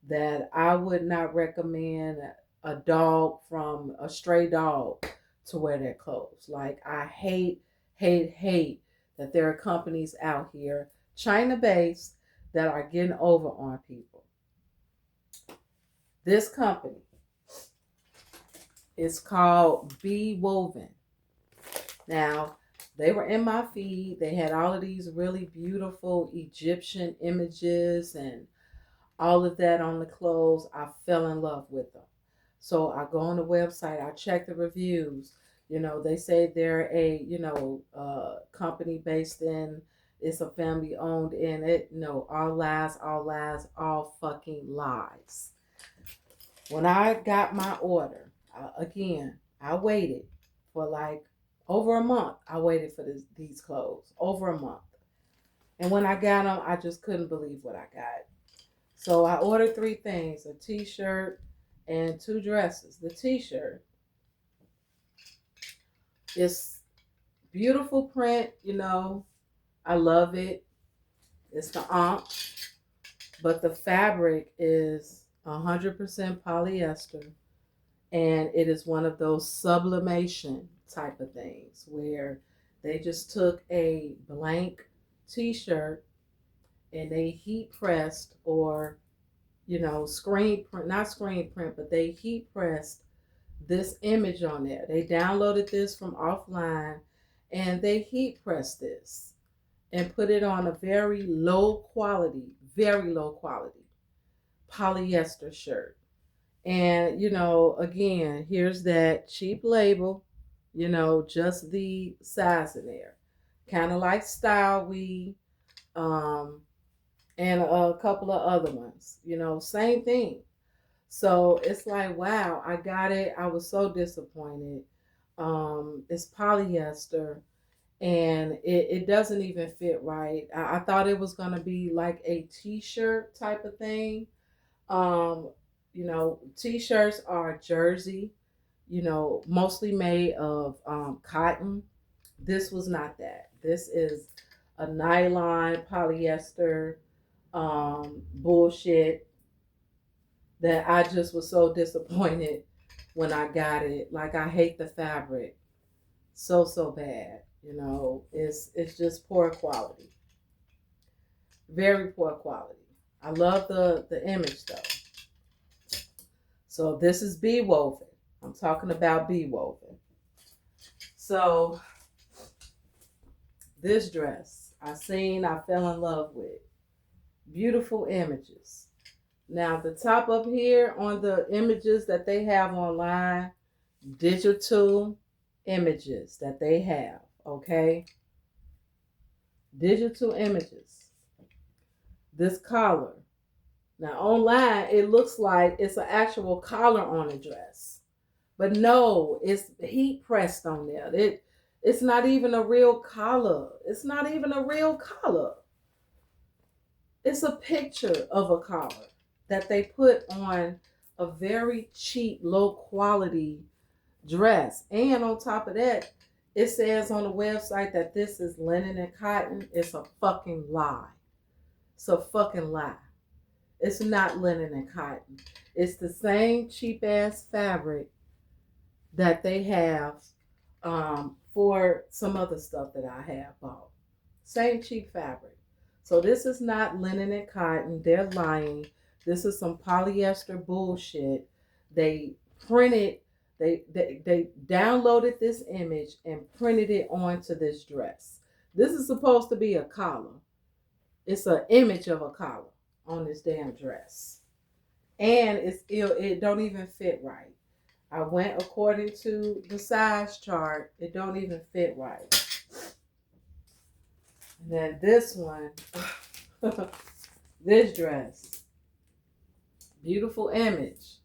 that I would not recommend a dog from a stray dog to wear their clothes. Like, I hate, hate, hate that there are companies out here, China based, that are getting over on people. This company is called Be Woven. Now, they were in my feed. They had all of these really beautiful Egyptian images and all of that on the clothes. I fell in love with them. So I go on the website, I check the reviews. They say they're a, company based in, it's a family owned in it. No, all lies, all lies, all fucking lies. When I got my order, again, I waited for like over a month. I waited for these clothes over a month. And when I got them, I just couldn't believe what I got. So I ordered 3 things: a t-shirt and 2 dresses. The t-shirt is beautiful print, I love it. It's the but the fabric is 100% polyester, and it is one of those sublimation type of things where they just took a blank t-shirt and they heat pressed, or screen print, not screen print, but they heat pressed this image on there. They downloaded this from offline and they heat pressed this and put it on a very low quality polyester shirt. And, again, here's that cheap label, just the size in there. Kind of like Style We, um, and a couple of other ones, same thing. So it's like, wow, I got it. I was so disappointed. It's polyester, and it doesn't even fit right. I thought it was gonna be like a t-shirt type of thing. Um, t-shirts are jersey, mostly made of cotton. This was not that. This is a nylon polyester bullshit that I just was so disappointed when I got it. Like I hate the fabric so bad. It's just poor quality, very poor quality. I love the image though. So this is bee woven. I'm talking about bee woven. So this dress I fell in love with. Beautiful images. Now the top up here on the images that they have online, digital images that they have, okay? Digital images. This collar. Now online it looks like it's an actual collar on a dress. But no, it's heat pressed on there. It's not even a real collar. It's not even a real collar. It's a picture of a collar that they put on a very cheap, low quality dress. And on top of that, it says on the website that this is linen and cotton. It's a fucking lie. It's a fucking lie. It's not linen and cotton. It's the same cheap ass fabric that they have for some other stuff that I have bought. Same cheap fabric. So this is not linen and cotton. They're lying. This is some polyester bullshit. They printed, they downloaded this image and printed it onto this dress. This is supposed to be a collar. It's an image of a collar on this damn dress. And it don't even fit right. I went according to the size chart. It don't even fit right. And then this one, this dress, beautiful image.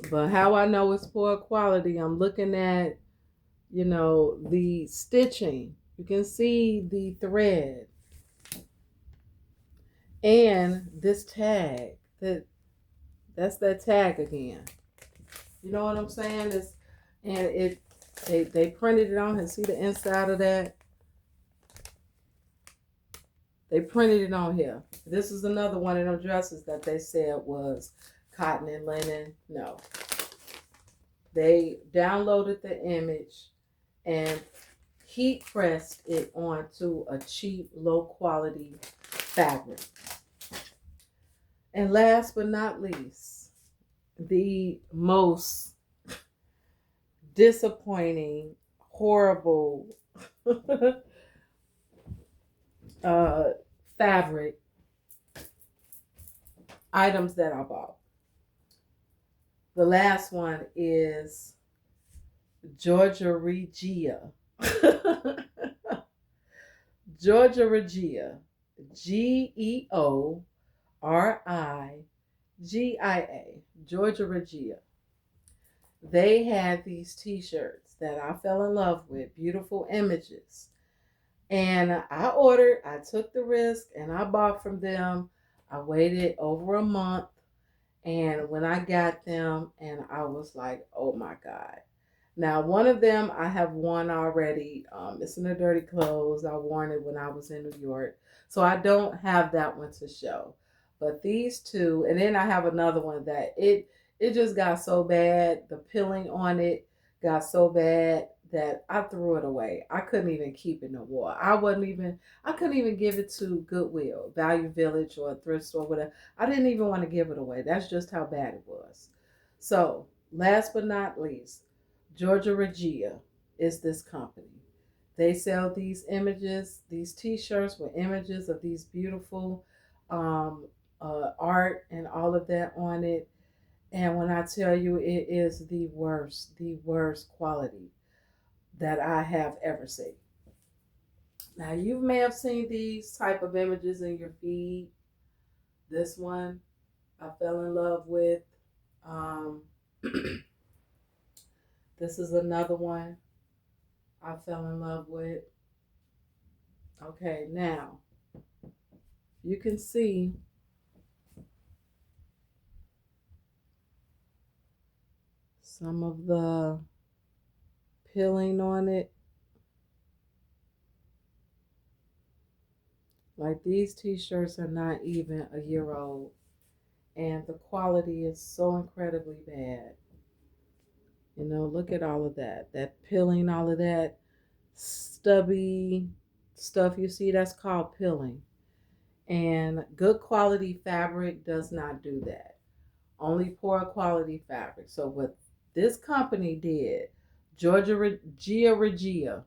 But how I know it's poor quality, I'm looking at, the stitching. You can see the thread. And this tag. That's that tag again. You know what I'm saying? They printed it on and see the inside of that. They printed it on here. This is another one of them dresses that they said was cotton and linen. No. They downloaded the image and heat pressed it onto a cheap, low quality fabric. And last but not least, the most disappointing, horrible fabric items that I bought. The last one is Georgia Regia. Georgia Regia. Georrigia. Georgia Regia. They had these t-shirts that I fell in love with, beautiful images. And I took the risk and I bought from them. I waited over a month. And when I got them, and I was like, oh my God. Now, one of them I have worn already. It's in the dirty clothes. I worn it when I was in New York. So I don't have that one to show. But these two, and then I have another one that it just got so bad. The pilling on it got so bad that I threw it away. I couldn't even keep it no more. I couldn't even give it to Goodwill, Value Village, or a thrift store, whatever. I didn't even want to give it away. That's just how bad it was. So, last but not least, Georgia Regia is this company. They sell these images, these t-shirts with images of these beautiful art and all of that on it. And when I tell you, it is the worst quality that I have ever seen. Now, you may have seen these type of images in your feed. This one I fell in love with. Um, this is another one I fell in love with. Okay, now you can see some of the peeling on it. Like these t-shirts are not even a year old, and the quality is so incredibly bad. You know, look at all of that. That peeling, all of that stubby stuff you see, that's called peeling. And good quality fabric does not do that. Only poor quality fabric. So what this company did, Geo Regia,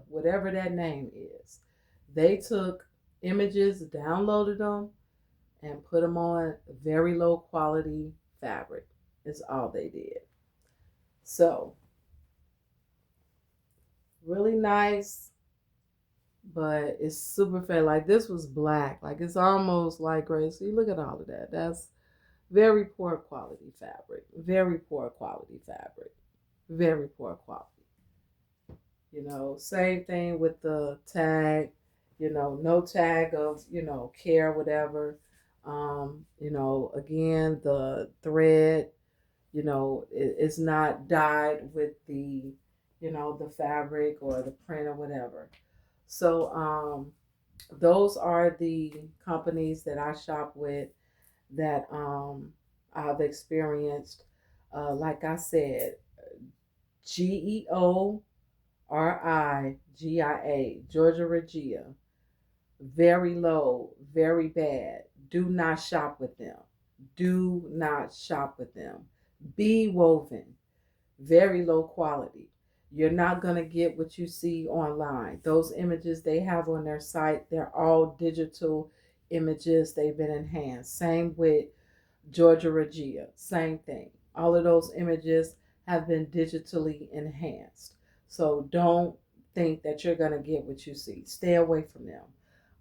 whatever that name is, they took images, downloaded them, and put them on very low quality fabric. Is all they did. So really nice, but it's super fat. Like this was black. Like it's almost like gray. See, look at all of that. That's very poor quality fabric. Very poor quality fabric. Very poor quality. You know, same thing with the tag. You know, no tag of care, whatever. You know, again, the thread. You know, it's not dyed with the the fabric or the print or whatever. So those are the companies that I shop with that I've experienced. Like I said, GeoRigia, Georgia Regia, very low, very bad. Do not shop with them. Do not shop with them. Be woven, very low quality. You're not going to get what you see online. Those images they have on their site, they're all digital images. They've been enhanced. Same with Georgia Regia, same thing. All of those images have been digitally enhanced. So don't think that you're going to get what you see. Stay away from them.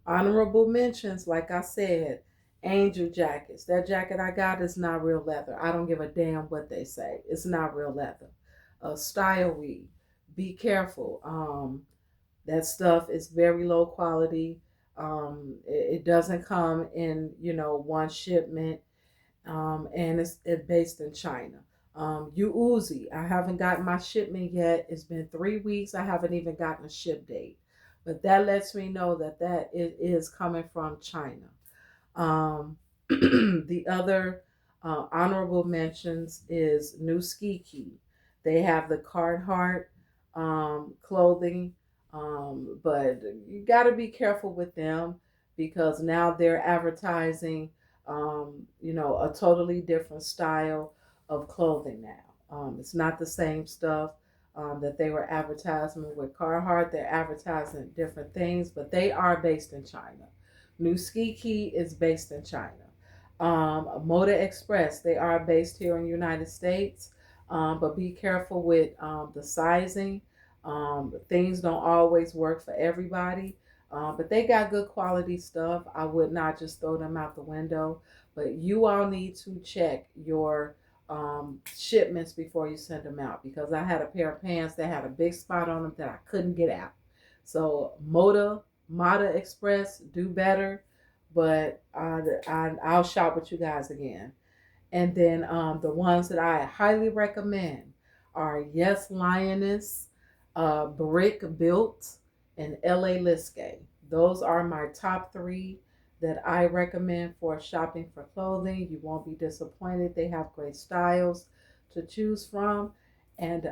Honorable mentions, like I said, Angel jackets. That jacket I got is not real leather. I don't give a damn what they say. It's not real leather. Style weed. Be careful. That stuff is very low quality. It doesn't come in, one shipment, and it's based in China. Uzi, I haven't gotten my shipment yet. It's been 3 weeks. I haven't even gotten a ship date, but that lets me know that it is coming from China. The other honorable mentions is New Ski Key. They have the Carhartt clothing, but you got to be careful with them because now they're advertising, a totally different style of clothing now. It's not the same stuff that they were advertising with Carhartt. They're advertising different things, but they are based in China. New Ski Key is based in China. Moda Express, they are based here in the United States, but be careful with the sizing. Things don't always work for everybody, but they got good quality stuff. I would not just throw them out the window, but you all need to check your shipments before you send them out because I had a pair of pants that had a big spot on them that I couldn't get out. So Moda Express, do better, but I'll shop with you guys again. And then the ones that I highly recommend are Yes Lioness, Brick Built, and LA Liske. Those are my top three that I recommend for shopping for clothing. You won't be disappointed. They have great styles to choose from. And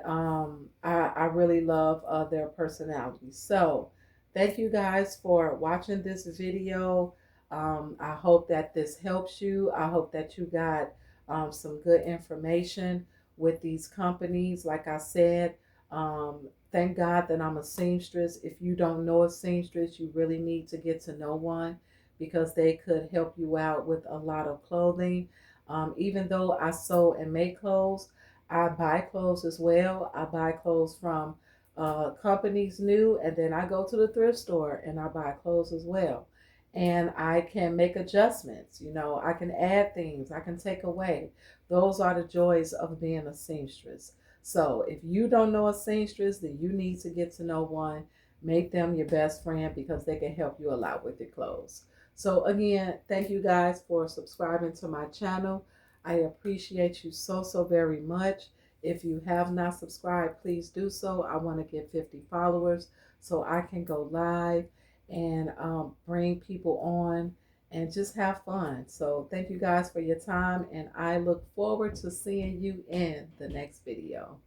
I really love their personalities. So, thank you guys for watching this video. I hope that this helps you. I hope that you got some good information with these companies. Like I said, thank God that I'm a seamstress. If you don't know a seamstress, you really need to get to know one because they could help you out with a lot of clothing. Even though I sew and make clothes, I buy clothes as well. I buy clothes from companies new, and then I go to the thrift store and I buy clothes as well. And I can make adjustments. I can add things, I can take away. Those are the joys of being a seamstress. So if you don't know a seamstress, then you need to get to know one. Make them your best friend because they can help you a lot with your clothes. So again, thank you guys for subscribing to my channel. I appreciate you so very much. If you have not subscribed, please do so. I want to get 50 followers so I can go live and bring people on and just have fun. So thank you guys for your time, and I look forward to seeing you in the next video.